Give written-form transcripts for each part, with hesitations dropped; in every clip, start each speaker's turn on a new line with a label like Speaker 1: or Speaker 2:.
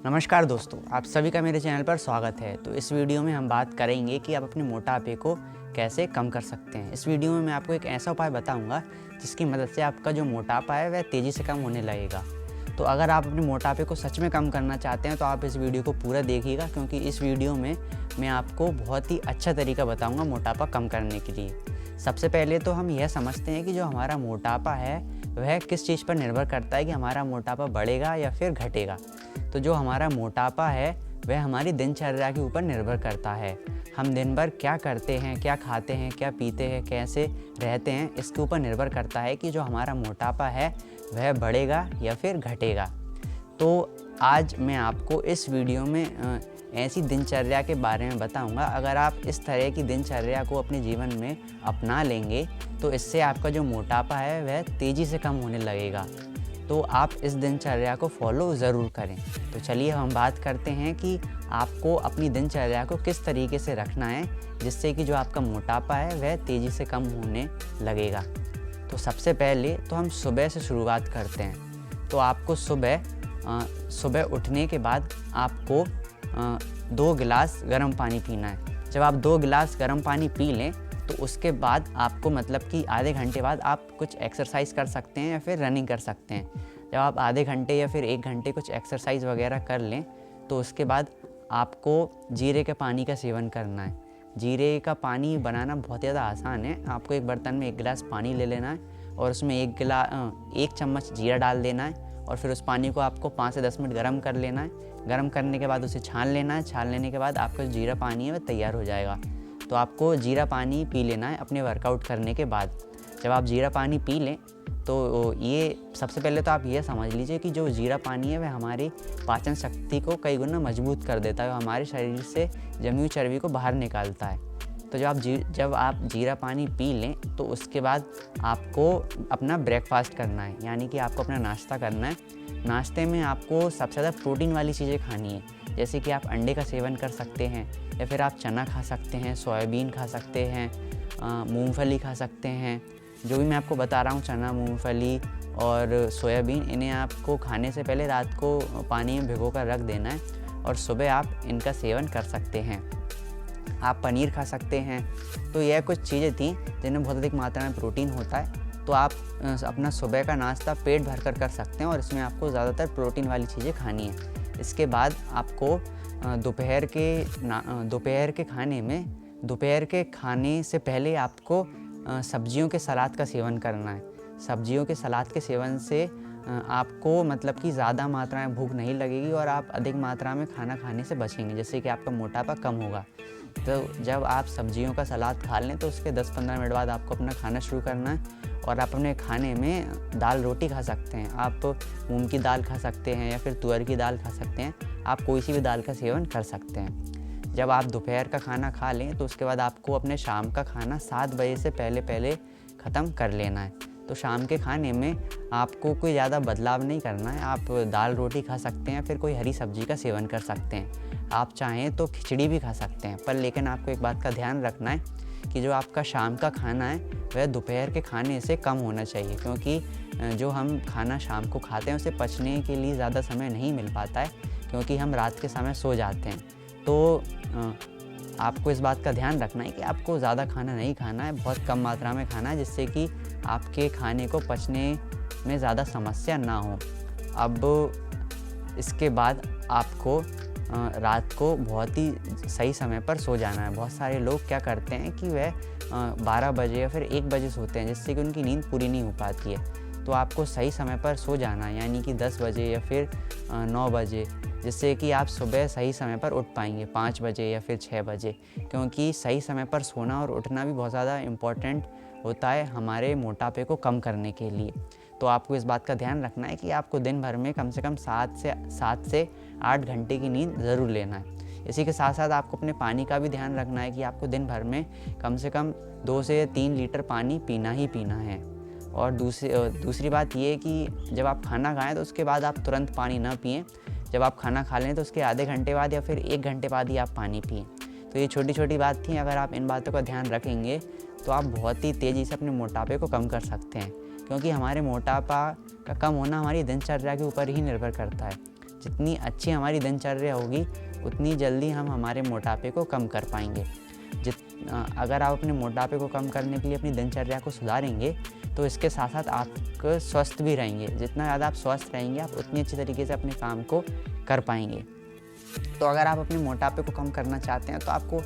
Speaker 1: नमस्कार दोस्तों, आप सभी का मेरे चैनल पर स्वागत है। तो इस वीडियो में हम बात करेंगे कि आप अपने मोटापे को कैसे कम कर सकते हैं। इस वीडियो में मैं आपको एक ऐसा उपाय बताऊंगा जिसकी मदद से आपका जो मोटापा है वह तेज़ी से कम होने लगेगा। तो अगर आप अपने मोटापे को सच में कम करना चाहते हैं तो आप इस वीडियो को पूरा देखिएगा, क्योंकि इस वीडियो में मैं आपको बहुत ही अच्छा तरीका बताऊँगा मोटापा कम करने के लिए। सबसे पहले तो हम यह समझते हैं कि जो हमारा मोटापा है वह किस चीज़ पर निर्भर करता है कि हमारा मोटापा बढ़ेगा या फिर घटेगा। तो जो हमारा मोटापा है वह हमारी दिनचर्या के ऊपर निर्भर करता है। हम दिन भर क्या करते हैं, क्या खाते हैं, क्या पीते हैं, कैसे रहते हैं, इसके ऊपर निर्भर करता है कि जो हमारा मोटापा है वह बढ़ेगा या फिर घटेगा। तो आज मैं आपको इस वीडियो में ऐसी दिनचर्या के बारे में बताऊंगा। अगर आप इस तरह की दिनचर्या को अपने जीवन में अपना लेंगे तो इससे आपका जो मोटापा है वह तेज़ी से कम होने लगेगा। तो आप इस दिनचर्या को फॉलो ज़रूर करें। तो चलिए हम बात करते हैं कि आपको अपनी दिनचर्या को किस तरीके से रखना है जिससे कि जो आपका मोटापा है वह तेज़ी से कम होने लगेगा। तो सबसे पहले तो हम सुबह से शुरुआत करते हैं। तो आपको सुबह उठने के बाद आपको 2 गिलास गर्म पानी पीना है। जब आप 2 गिलास गर्म पानी पी लें तो उसके बाद आपको मतलब कि आधे घंटे बाद आप कुछ एक्सरसाइज कर सकते हैं या फिर रनिंग कर सकते हैं। जब आप आधे घंटे या फिर 1 घंटे कुछ एक्सरसाइज वगैरह कर लें तो उसके बाद आपको जीरे के पानी का सेवन करना है। जीरे का पानी बनाना बहुत ज़्यादा आसान है। आपको एक बर्तन में 1 गिलास पानी ले लेना है और उसमें 1 चम्मच जीरा डाल देना है और फिर उस पानी को आपको 5 से 10 मिनट गर्म कर लेना है। गर्म करने के बाद उसे छान लेना है। छान लेने के बाद आपका जो जीरा पानी है वह तैयार हो जाएगा। तो आपको जीरा पानी पी लेना है अपने वर्कआउट करने के बाद। जब आप जीरा पानी पी लें तो ये सबसे पहले तो आप ये समझ लीजिए कि जो जीरा पानी है वह हमारी पाचन शक्ति को कई गुना मजबूत कर देता है, हमारे शरीर से जमी हुई चर्बी को बाहर निकालता है। तो जब आप जीरा पानी पी लें तो उसके बाद आपको अपना ब्रेकफास्ट करना है, यानी कि आपको अपना नाश्ता करना है। नाश्ते में आपको सबसे ज़्यादा प्रोटीन वाली चीज़ें खानी है, जैसे कि आप अंडे का सेवन कर सकते हैं या फिर आप चना खा सकते हैं, सोयाबीन खा सकते हैं, मूंगफली खा सकते हैं। जो भी मैं आपको बता रहा हूँ, चना, मूंगफली और सोयाबीन, इन्हें आपको खाने से पहले रात को पानी में भिगो कर रख देना है और सुबह आप इनका सेवन कर सकते हैं। आप पनीर खा सकते हैं। तो यह कुछ चीज़ें थी जिनमें बहुत अधिक मात्रा में प्रोटीन होता है। तो आप अपना सुबह का नाश्ता पेट भरकर कर सकते हैं और इसमें आपको ज़्यादातर प्रोटीन वाली चीज़ें खानी है। इसके बाद आपको दोपहर के खाने से पहले आपको सब्जियों के सलाद का सेवन करना है। सब्जियों के सलाद के सेवन से आपको मतलब कि ज़्यादा मात्रा में भूख नहीं लगेगी और आप अधिक मात्रा में खाना खाने से बचेंगे, जिससे कि आपका मोटापा कम होगा। तो जब आप सब्जियों का सलाद खा लें तो उसके 10-15 मिनट बाद आपको अपना खाना शुरू करना है और आप अपने खाने में दाल रोटी खा सकते हैं। आप मूंग की दाल खा सकते हैं या फिर तुअर की दाल खा सकते हैं। आप कोई सी भी दाल का सेवन कर सकते हैं। जब आप दोपहर का खाना खा लें तो उसके बाद आपको अपने शाम का खाना 7 बजे से पहले ख़त्म कर लेना है। तो शाम के खाने में आपको कोई ज़्यादा बदलाव नहीं करना है। आप दाल रोटी खा सकते हैं, फिर कोई हरी सब्जी का सेवन कर सकते हैं। आप चाहें तो खिचड़ी भी खा सकते हैं, पर लेकिन आपको एक बात का ध्यान रखना है कि जो आपका शाम का खाना है वह दोपहर के खाने से कम होना चाहिए, क्योंकि जो हम खाना शाम को खाते हैं उसे पचने के लिए ज़्यादा समय नहीं मिल पाता है, क्योंकि हम रात के समय सो जाते हैं। तो आपको इस बात का ध्यान रखना है कि आपको ज़्यादा खाना नहीं खाना है, बहुत कम मात्रा में खाना है, जिससे कि आपके खाने को पचने में ज़्यादा समस्या ना हो। अब इसके बाद आपको रात को बहुत ही सही समय पर सो जाना है। बहुत सारे लोग क्या करते हैं कि वह 12 बजे या फिर 1 बजे सोते हैं, जिससे कि उनकी नींद पूरी नहीं हो पाती है। तो आपको सही समय पर सो जाना है, यानी कि 10 बजे या फिर 9 बजे, जिससे कि आप सुबह सही समय पर उठ पाएंगे 5 बजे या फिर 6 बजे, क्योंकि सही समय पर सोना और उठना भी बहुत ज़्यादा इम्पॉर्टेंट होता है हमारे मोटापे को कम करने के लिए। तो आपको इस बात का ध्यान रखना है कि आपको दिन भर में कम से कम 7 से 8 घंटे की नींद ज़रूर लेना है। इसी के साथ साथ आपको अपने पानी का भी ध्यान रखना है कि आपको दिन भर में कम से कम 2 से 3 लीटर पानी पीना ही पीना है। और दूसरी बात ये कि जब आप खाना खाएँ तो उसके बाद आप तुरंत पानी ना पिएँ। जब आप खाना खा लें तो उसके आधे घंटे बाद या फिर 1 घंटे बाद ही आप पानी पिएँ। तो ये छोटी छोटी बात थी। अगर आप इन बातों का ध्यान रखेंगे तो आप बहुत ही तेज़ी से अपने मोटापे को कम कर सकते हैं, क्योंकि हमारे मोटापा का कम होना हमारी दिनचर्या के ऊपर ही निर्भर करता है। जितनी अच्छी हमारी दिनचर्या होगी उतनी जल्दी हम हमारे मोटापे को कम कर पाएंगे। अगर आप अपने मोटापे को कम करने के लिए अपनी दिनचर्या को सुधारेंगे तो इसके साथ साथ आप स्वस्थ भी रहेंगे। जितना ज़्यादा आप स्वस्थ रहेंगे आप उतनी अच्छी तरीके से अपने काम को कर पाएंगे। तो अगर आप अपने मोटापे को कम करना चाहते हैं तो आपको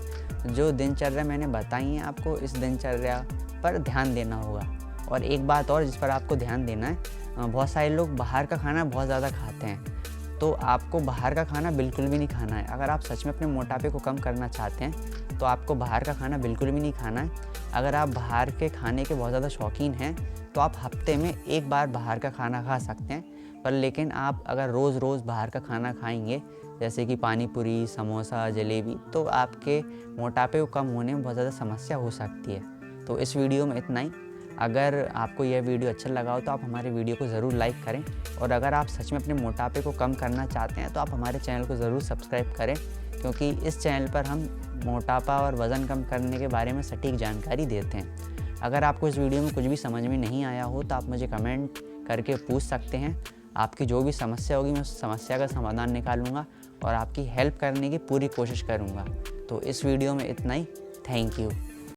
Speaker 1: जो दिनचर्या मैंने बताई है आपको इस दिनचर्या पर ध्यान देना होगा। और एक बात और जिस पर आपको ध्यान देना है, बहुत सारे लोग बाहर का खाना बहुत ज़्यादा खाते हैं, तो आपको बाहर का खाना बिल्कुल भी नहीं खाना है। अगर आप सच में अपने मोटापे को कम करना चाहते हैं तो आपको बाहर का खाना बिल्कुल भी नहीं खाना है। अगर आप बाहर के खाने के बहुत ज़्यादा शौकीन हैं तो आप हफ्ते में एक बार बाहर का खाना खा सकते हैं, पर लेकिन आप अगर रोज़ रोज़ बाहर का खाना खाएंगे जैसे कि पानी पूरी, समोसा, जलेबी, तो आपके मोटापे को कम होने में बहुत ज़्यादा समस्या हो सकती है। तो इस वीडियो में इतना ही। अगर आपको यह वीडियो अच्छा लगा हो तो आप हमारे वीडियो को ज़रूर लाइक करें, और अगर आप सच में अपने मोटापे को कम करना चाहते हैं तो आप हमारे चैनल को ज़रूर सब्सक्राइब करें, क्योंकि इस चैनल पर हम मोटापा और वज़न कम करने के बारे में सटीक जानकारी देते हैं। अगर आपको इस वीडियो में कुछ भी समझ में नहीं आया हो तो आप मुझे कमेंट करके पूछ सकते हैं। आपकी जो भी समस्या होगी मैं उस समस्या का समाधान निकालूंगा और आपकी हेल्प करने की पूरी कोशिश करूंगा। तो इस वीडियो में इतना ही। Thank you.